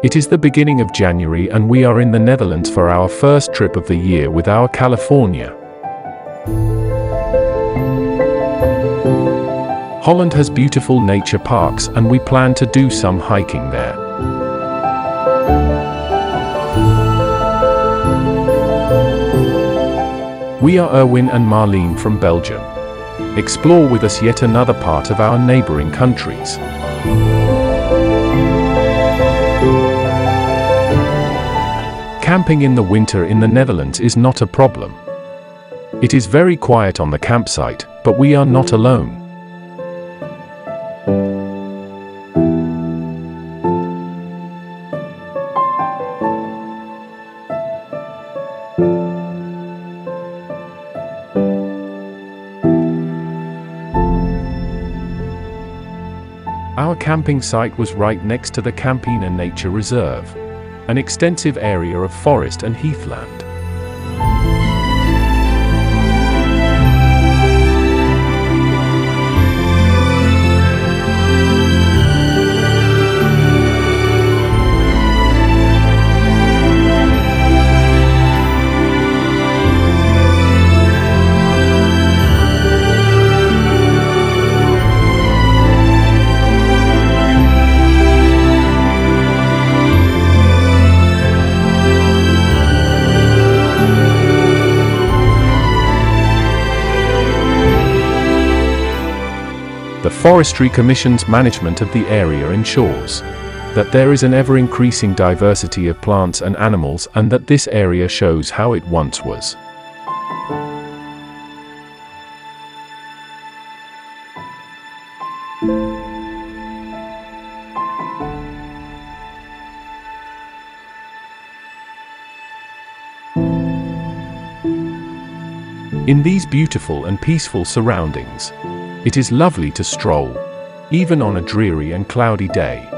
It is the beginning of January and we are in the Netherlands for our first trip of the year with our California. Holland has beautiful nature parks and we plan to do some hiking there. We are Erwin and Marlene from Belgium. Explore with us yet another part of our neighboring countries. Camping in the winter in the Netherlands is not a problem. It is very quiet on the campsite, but we are not alone. Our camping site was right next to the Kampina Nature Reserve, an extensive area of forest and heathland. The Forestry Commission's management of the area ensures that there is an ever-increasing diversity of plants and animals and that this area shows how it once was. In these beautiful and peaceful surroundings, it is lovely to stroll, even on a dreary and cloudy day.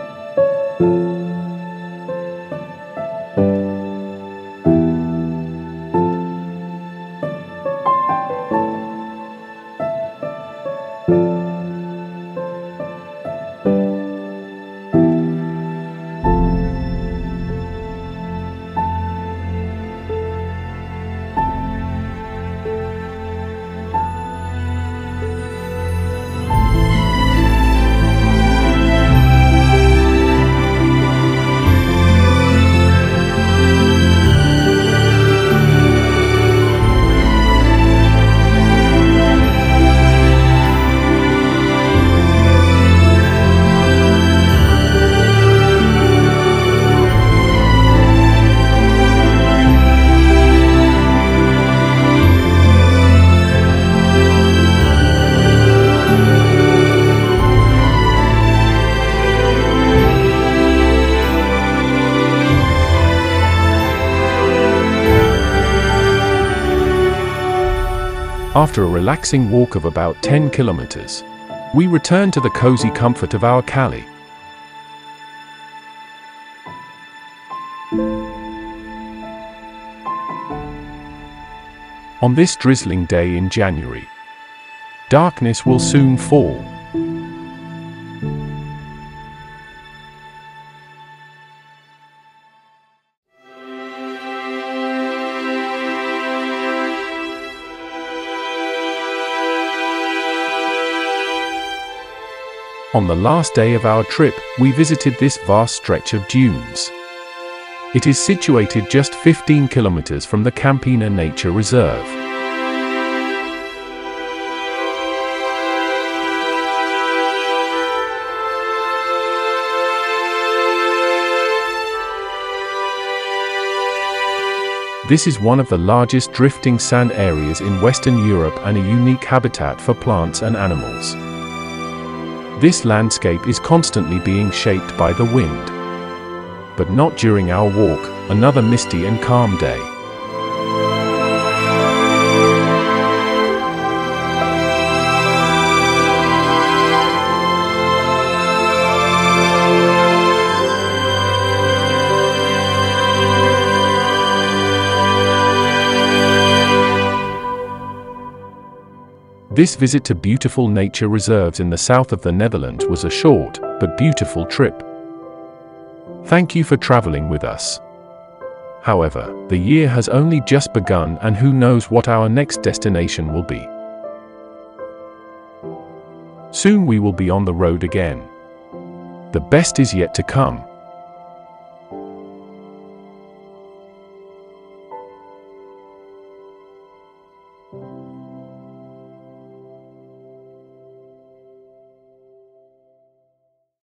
After a relaxing walk of about 10 kilometers, we return to the cozy comfort of our Cali. On this drizzling day in January, darkness will soon fall. On the last day of our trip, we visited this vast stretch of dunes. It is situated just 15 kilometers from the Kampina Nature Reserve. This is one of the largest drifting sand areas in Western Europe and a unique habitat for plants and animals. This landscape is constantly being shaped by the wind. But not during our walk, another misty and calm day. This visit to beautiful nature reserves in the south of the Netherlands was a short, but beautiful trip. Thank you for traveling with us. However, the year has only just begun, and who knows what our next destination will be. Soon we will be on the road again. The best is yet to come.